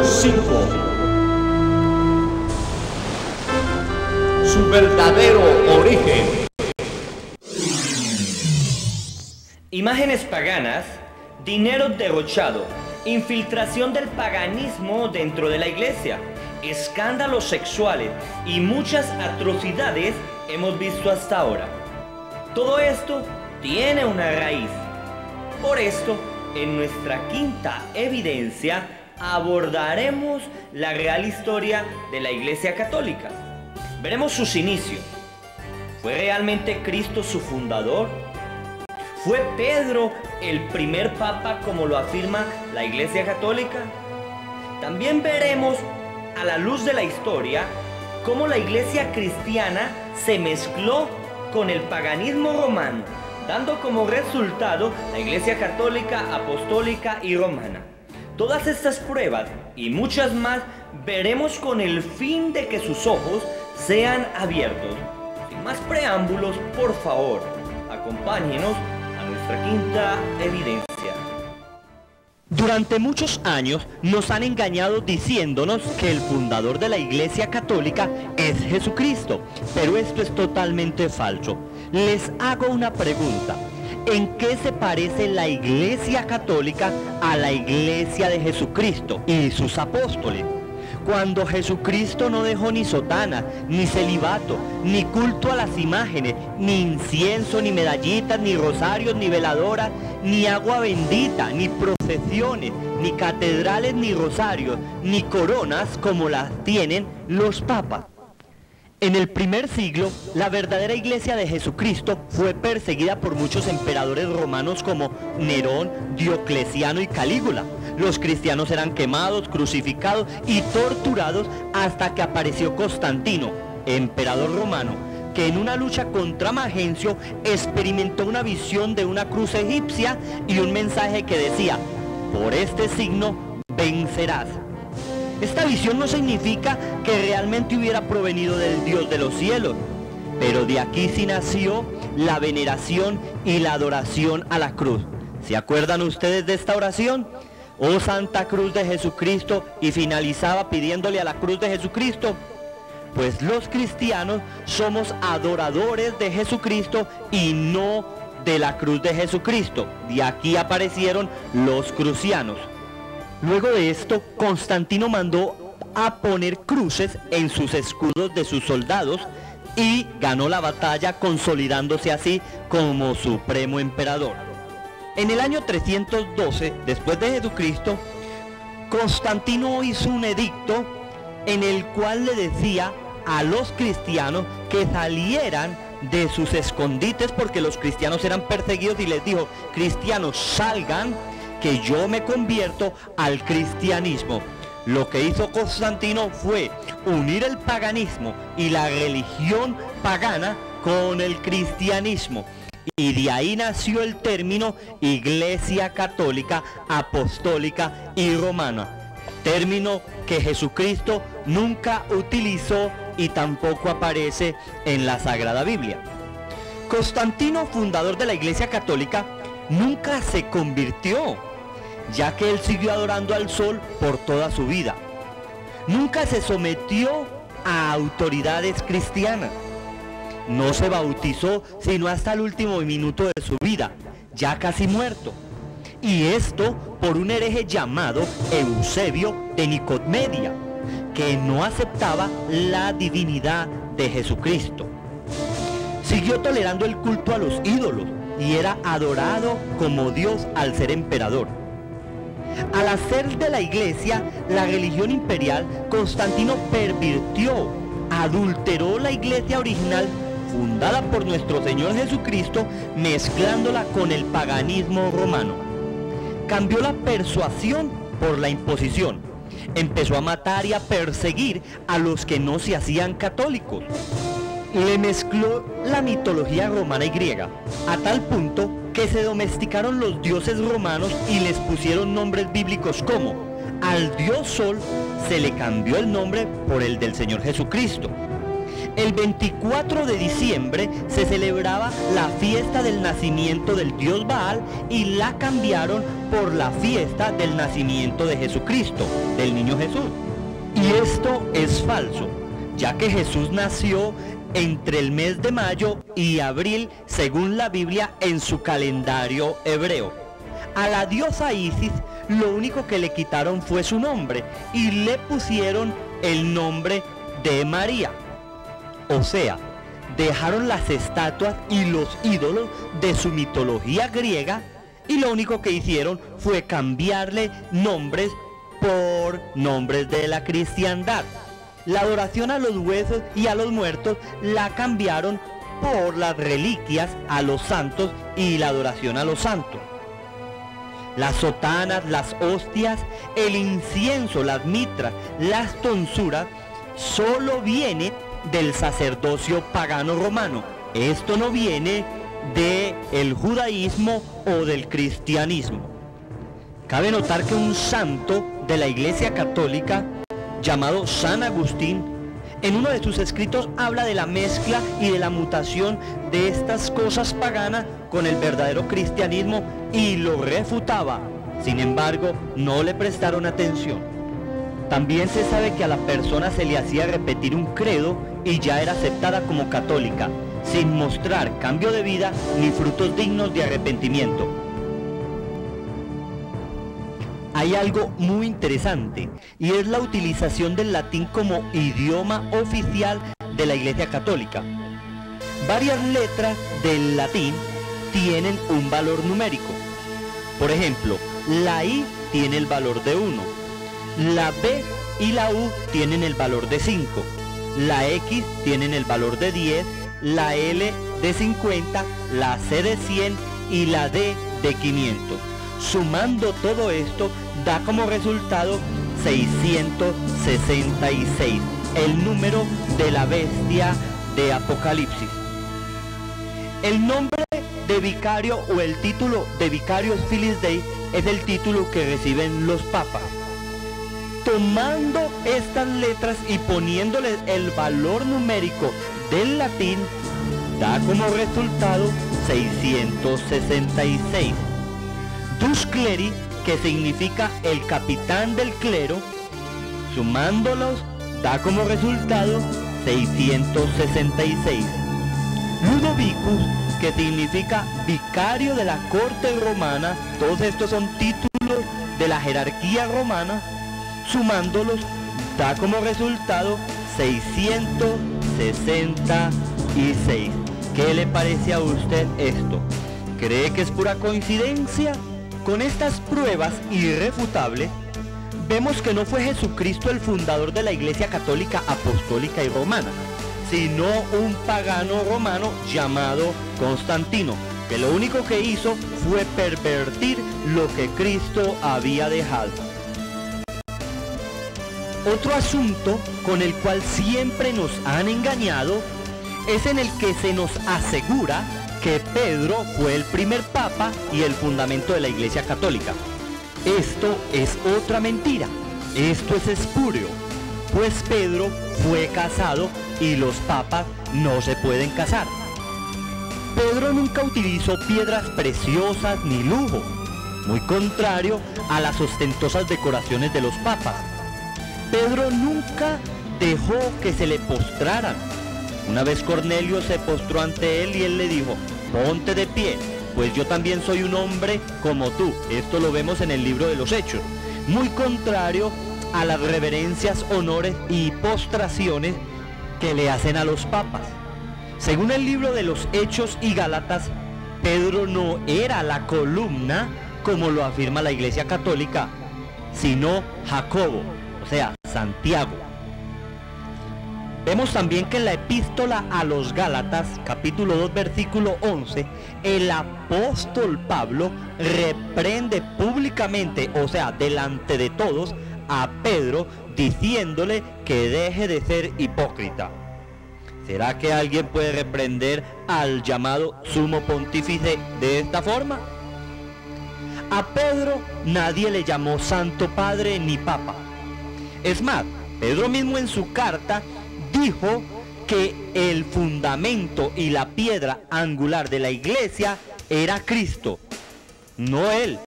5. Su verdadero origen. Imágenes paganas, dinero derrochado, infiltración del paganismo dentro de la iglesia, escándalos sexuales y muchas atrocidades hemos visto hasta ahora. Todo esto tiene una raíz. Por esto, en nuestra quinta evidencia abordaremos la real historia de la Iglesia Católica. Veremos sus inicios. ¿Fue realmente Cristo su fundador? ¿Fue Pedro el primer papa como lo afirma la Iglesia Católica? También veremos, a la luz de la historia, cómo la Iglesia cristiana se mezcló con el paganismo romano, dando como resultado la Iglesia Católica, Apostólica y Romana. Todas estas pruebas y muchas más veremos con el fin de que sus ojos sean abiertos. Sin más preámbulos, por favor, acompáñenos a nuestra quinta evidencia. Durante muchos años nos han engañado diciéndonos que el fundador de la Iglesia Católica es Jesucristo, pero esto es totalmente falso. Les hago una pregunta. ¿En qué se parece la Iglesia Católica a la Iglesia de Jesucristo y sus apóstoles? Cuando Jesucristo no dejó ni sotana, ni celibato, ni culto a las imágenes, ni incienso, ni medallitas, ni rosarios, ni veladoras, ni agua bendita, ni procesiones, ni catedrales, ni rosarios, ni coronas como las tienen los papas. En el primer siglo, la verdadera Iglesia de Jesucristo fue perseguida por muchos emperadores romanos como Nerón, Diocleciano y Calígula. Los cristianos eran quemados, crucificados y torturados hasta que apareció Constantino, emperador romano, que en una lucha contra Magencio experimentó una visión de una cruz egipcia y un mensaje que decía: por este signo vencerás. Esta visión no significa que realmente hubiera provenido del Dios de los cielos, pero de aquí sí nació la veneración y la adoración a la cruz. ¿Se acuerdan ustedes de esta oración? Oh Santa Cruz de Jesucristo, y finalizaba pidiéndole a la cruz de Jesucristo. Pues los cristianos somos adoradores de Jesucristo y no de la cruz de Jesucristo. De aquí aparecieron los crucianos. Luego de esto, Constantino mandó a poner cruces en sus escudos de sus soldados y ganó la batalla, consolidándose así como supremo emperador. En el año 312, después de Jesucristo, Constantino hizo un edicto en el cual le decía a los cristianos que salieran de sus escondites porque los cristianos eran perseguidos, y les dijo: cristianos, salgan, que yo me convierto al cristianismo. Lo que hizo Constantino fue unir el paganismo y la religión pagana con el cristianismo. Y de ahí nació el término Iglesia Católica, Apostólica y Romana. Término que Jesucristo nunca utilizó y tampoco aparece en la Sagrada Biblia. Constantino, fundador de la Iglesia Católica, nunca se convirtió, ya que él siguió adorando al sol por toda su vida. Nunca se sometió a autoridades cristianas. No se bautizó sino hasta el último minuto de su vida, ya casi muerto. Y esto por un hereje llamado Eusebio de Nicomedia, que no aceptaba la divinidad de Jesucristo. Siguió tolerando el culto a los ídolos y era adorado como Dios al ser emperador. Al hacer de la iglesia la religión imperial, Constantino pervirtió, adulteró la iglesia original fundada por nuestro Señor Jesucristo, mezclándola con el paganismo romano. Cambió la persuasión por la imposición. Empezó a matar y a perseguir a los que no se hacían católicos. Le mezcló la mitología romana y griega, a tal punto que se domesticaron los dioses romanos y les pusieron nombres bíblicos como: al dios Sol se le cambió el nombre por el del Señor Jesucristo. El 24 de diciembre se celebraba la fiesta del nacimiento del dios Baal y la cambiaron por la fiesta del nacimiento de Jesucristo, del niño Jesús. Y esto es falso, ya que Jesús nació entre el mes de mayo y abril, según la Biblia en su calendario hebreo. A la diosa Isis lo único que le quitaron fue su nombre y le pusieron el nombre de María. O sea, dejaron las estatuas y los ídolos de su mitología griega y lo único que hicieron fue cambiarle nombres por nombres de la cristiandad. La adoración a los huesos y a los muertos la cambiaron por las reliquias a los santos y la adoración a los santos. Las sotanas, las hostias, el incienso, las mitras, las tonsuras, solo viene del sacerdocio pagano romano. Esto no viene del judaísmo o del cristianismo. Cabe notar que un santo de la Iglesia Católica llamado San Agustín, en uno de sus escritos habla de la mezcla y de la mutación de estas cosas paganas con el verdadero cristianismo y lo refutaba. Sin embargo, no le prestaron atención. También se sabe que a la persona se le hacía repetir un credo y ya era aceptada como católica, sin mostrar cambio de vida ni frutos dignos de arrepentimiento. Hay algo muy interesante y es la utilización del latín como idioma oficial de la Iglesia Católica. Varias letras del latín tienen un valor numérico. Por ejemplo, la I tiene el valor de 1, la B y la U tienen el valor de 5, la X tienen el valor de 10, la L de 50, la C de 100 y la D de 500. Sumando todo esto da como resultado 666, el número de la bestia de Apocalipsis. El nombre de vicario o el título de Vicarius Filii Dei es el título que reciben los papas. Tomando estas letras y poniéndoles el valor numérico del latín, da como resultado 666. Dus cleri, que significa el capitán del clero, sumándolos da como resultado 666. Ludovicus, que significa vicario de la corte romana, todos estos son títulos de la jerarquía romana, sumándolos da como resultado 666. ¿Qué le parece a usted esto? ¿Cree que es pura coincidencia? Con estas pruebas irrefutables, vemos que no fue Jesucristo el fundador de la Iglesia Católica Apostólica y Romana, sino un pagano romano llamado Constantino, que lo único que hizo fue pervertir lo que Cristo había dejado. Otro asunto con el cual siempre nos han engañado es en el que se nos asegura que Pedro fue el primer papa y el fundamento de la Iglesia Católica. Esto es otra mentira, esto es espurio, pues Pedro fue casado y los papas no se pueden casar. Pedro nunca utilizó piedras preciosas ni lujo, muy contrario a las ostentosas decoraciones de los papas. Pedro nunca dejó que se le postraran. Una vez Cornelio se postró ante él y él le dijo: ponte de pie, pues yo también soy un hombre como tú. Esto lo vemos en el libro de los Hechos. Muy contrario a las reverencias, honores y postraciones que le hacen a los papas. Según el libro de los Hechos y Gálatas, Pedro no era la columna como lo afirma la Iglesia Católica, sino Jacobo, o sea, Santiago. Vemos también que en la epístola a los Gálatas, capítulo 2, versículo 11, el apóstol Pablo reprende públicamente, o sea, delante de todos, a Pedro, diciéndole que deje de ser hipócrita. ¿Será que alguien puede reprender al llamado sumo pontífice de esta forma? A Pedro nadie le llamó Santo Padre ni Papa. Es más, Pedro mismo en su carta dijo que el fundamento y la piedra angular de la iglesia era Cristo, no él.